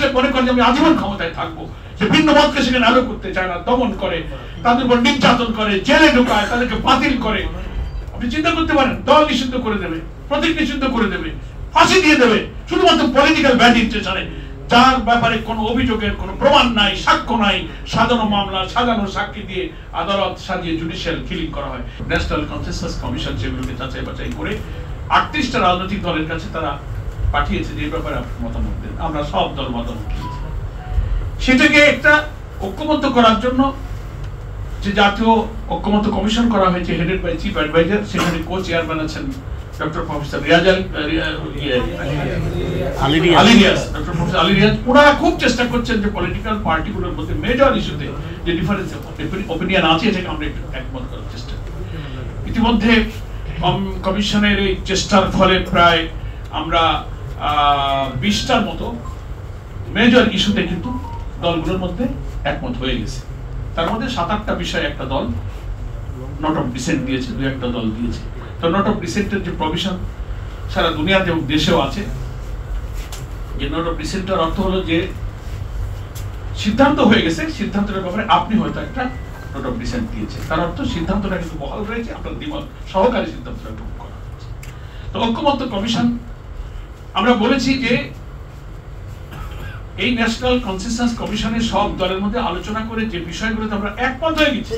আসলে মনে করেন আমি আজীবন ক্ষমতায় থাকবো, যে ভিন্ন মতকে সেখানে আলো করতে চায় না, দমন করে, তাদের উপর নির্যাতন করে, জেলে ঢুকায়, তাদেরকে বাতিল করে। আপনি চিন্তা করতে পারেন, দল নিষিদ্ধ করে দেবে, প্রতীক নিষিদ্ধ করে দেবে, ফাঁসি দিয়ে দেবে, শুধুমাত্র পলিটিক্যাল ব্যাড ইন্টারেস্টে, যার ব্যাপারে কোনো অভিযোগের কোনো প্রমাণ নাই, সাক্ষ্য নাই, সাজানো মামলা, সাজানো সাক্ষী দিয়ে আদালত সাজিয়ে জুডিশিয়াল কিলিং করা হয়। ন্যাশনাল কনসেনসাস কমিশন সেগুলোকে যাচাই বাছাই করে 38টা রাজনৈতিক দলের কাছে তারা পাঠিয়েছে যে এই ব্যাপারে আপনি মতামত দেন। আমরা সব দল মতামত দিয়েছি। সেটাকে একটা ঐক্যবদ্ধ করার জন্য যে জাতীয় ঐক্যমত্য কমিশন করা হয়েছে, হেডেড বাই চিফ অ্যাডভাইজার, সেখানে কো চেয়ারম্যান আছেন ডক্টর প্রফেসর ওনারা খুব চেষ্টা করছেন যে পলিটিক্যাল পার্টিগুলোর মধ্যে মেজর ইস্যুতে যে ডিফারেন্স ওপিনিয়ন আছে এটাকে আমরা একটু একমত করার চেষ্টা করি। ইতিমধ্যে কমিশনের এই চেষ্টার ফলে প্রায় আমরা 20টার মতো মেজর ইস্যুতে কিন্তু দলগুলোর মধ্যে একমত হয়ে গেছে। তার মধ্যে 7-8টা বিষয়ে একটা দল নট অফ ডিসেন্ট দিয়েছে, 2-1টা দল দিয়েছে। তো নট অফ ডিসেন্টের যে প্রভিশন সারা দুনিয়াতে এবং দেশেও আছে, যে নট অফ ডিসেন্টের অর্থ হলো যে সিদ্ধান্ত হয়ে গেছে, সিদ্ধান্তের ব্যাপারে আপনি হয়তো একটা নট অফ ডিসেন্ট দিয়েছে, তার অর্থ সিদ্ধান্তটা কিন্তু বহাল রয়েছে, আপনার দ্বিমত সহকারী সিদ্ধান্তটা গ্রহণ করা হচ্ছে। তো ঐক্যমত্য কমিশন আমরা বলেছি যে এই ন্যাশনাল কনসেনসাস কমিশনের সব দলের মধ্যে আলোচনা করে যে বিষয়গুলোতে আমরা একমত হয়ে গেছি,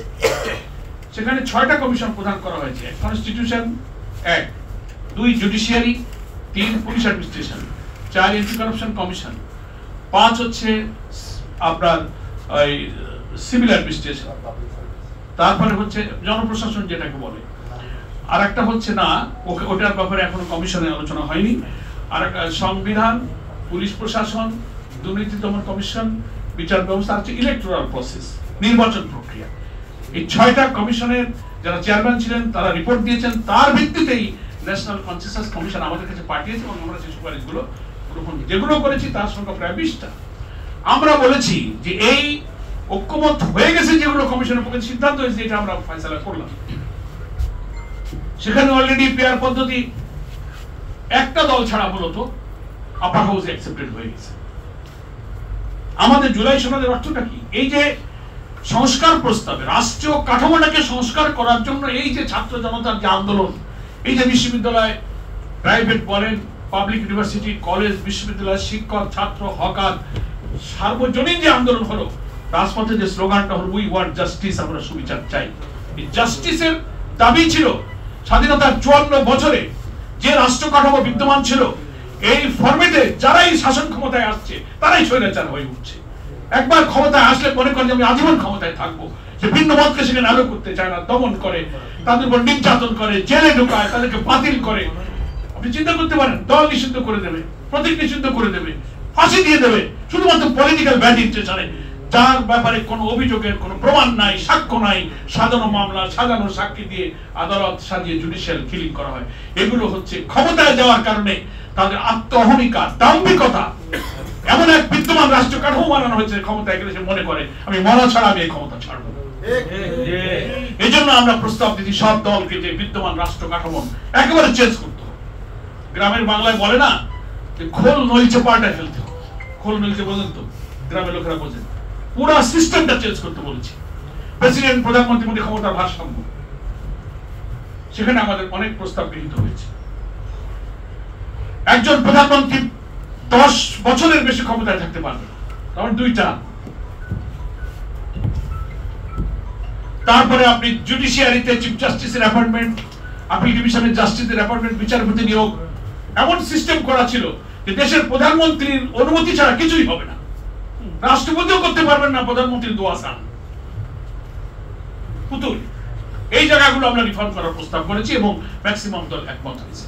সেখানে 6টা কমিশন প্রদান করা হয়েছে। 1 constitution, 1 2 judiciary, 3 police administration, 4 anti corruption commission, 5 হচ্ছে আপনার ওই সিভিল অ্যাডমিনিস্ট্রেশন, তারপরে হচ্ছে জনপ্রশাসন যেটাকে বলে, আর একটা হচ্ছে না ওটার ব্যাপারে এখনো কমিশনে আলোচনা হয়নি, আর সংবিধান, পুলিশ প্রশাসন, দুর্নীতি দমন কমিশন, বিচার ব্যবস্থা, হচ্ছে ইলেকটোরাল প্রসেস, নির্বাচন প্রক্রিয়া। এই 6টা কমিশনের যারা চেয়ারম্যান ছিলেন তারা রিপোর্ট দিয়েছেন, তার ভিত্তিতেই ন্যাশনাল কনসেনসাস কমিশন আমাদের কাছে পাঠিয়েছে এবং আমরা সেই সুপারিশগুলো গ্রহণ যেগুলো করেছি তার সংখ্যা প্রায় 20টা। আমরা বলেছি যে এই ঐক্যমত হয়ে গেছে যেগুলো কমিশনের পক্ষে সিদ্ধান্ত হয়েছে, এটা আমরা ফয়সালা করলাম। সেখানে অলরেডি পেয়ার পদ্ধতি একটা দল ছাড়া মূলত আপার হাউসে অ্যাকসেপ্টেড হয়ে গেছে। আমাদের জুলাই সনদের অর্থটা কি? এই যে সংস্কার প্রস্তাবে রাষ্ট্রীয় কাঠামোটাকে সংস্কার করার জন্য এই যে ছাত্র জনতার যে আন্দোলন, এই যে বিশ্ববিদ্যালয়, প্রাইভেট বলেন, পাবলিক ইউনিভার্সিটি, কলেজ, বিশ্ববিদ্যালয়, শিক্ষক, ছাত্র, হকার, সার্বজনীন যে আন্দোলন হলো, রাজপথে যে স্লোগানটা হলো উই ওয়ান্ট জাস্টিস, আমরা সুবিচার চাই। এই জাস্টিসের দাবি ছিল স্বাধীনতার 54 বছরে যে রাষ্ট্র কাঠামো বিদ্যমান ছিল, এই ফরম্যাটে যারাই শাসন ক্ষমতায় আসছে তারাই স্বৈরাচার হয়ে উঠছে। একবার ক্ষমতায় আসলে মনে করেন আমি আজীবন ক্ষমতায় থাকবো, যে ভিন্ন মতকে সেখানে আলো করতে চায় না, দমন করে, তাদের উপর নির্যাতন করে, জেলে ঢুকায়, তাদেরকে বাতিল করে। আপনি চিন্তা করতে পারেন, দল নিষিদ্ধ করে দেবে, প্রতীক নিষিদ্ধ করে দেবে, ফাঁসি দিয়ে দেবে, শুধুমাত্র পলিটিক্যাল ব্যাড ইন্টারেস্টে, যার ব্যাপারে কোনো অভিযোগের কোনো প্রমাণ নাই, সাক্ষ্য নাই, সাজানো মামলা, সাজানো সাক্ষী দিয়ে আদালত সাজিয়ে জুডিশিয়াল কিলিং করা হয়। এগুলো হচ্ছে ক্ষমতায় যাওয়ার কারণে তাদের আত্ম অহমিকা, দাম্ভিকতা, এমন এক বিদ্যমান রাষ্ট্র কাঠামো বানানো হয়েছে, ক্ষমতায় গেলে সে মনে করে আমি মরা ছাড়া আমি এই ক্ষমতা ছাড়বো। এই জন্য আমরা প্রস্তাব দিচ্ছি সব দলকে যে বিদ্যমান রাষ্ট্র কাঠামো একেবারে চেঞ্জ করতে হবে। গ্রামের বাংলায় বলে না যে খোল নইছে পাল্টায় ফেলতে হবে, খোল নইছে বোঝেন তো, গ্রামের লোকেরা বোঝেন, পুরো সিস্টেমটা চেঞ্জ করতে বলেছি। প্রেসিডেন্ট, প্রধানমন্ত্রীর মধ্যে ক্ষমতার ভারসাম্য, সেখানে আমাদের অনেক প্রস্তাব গৃহীত হয়েছে। একজন প্রধানমন্ত্রী 10 বছরের বেশি ক্ষমতায় থাকতে পারবে না, কারণ 2টা। তারপরে আপনি জুডিশিয়ারিতে চিফ জাস্টিসের অ্যাপয়েন্টমেন্ট, আপিল ডিভিশনের জাস্টিসের অ্যাপয়েন্টমেন্ট, বিচারপতি নিয়োগ, এমন সিস্টেম করা ছিল যে দেশের প্রধানমন্ত্রীর অনুমতি ছাড়া কিছুই হবে না, রাষ্ট্রপতিও করতে পারবেন না প্রধানমন্ত্রীর দোয়া চান, পুতুল। এই জায়গাগুলো আমরা রিফর্ম করার প্রস্তাব করেছি এবং ম্যাক্সিমাম দল একমত হয়েছে।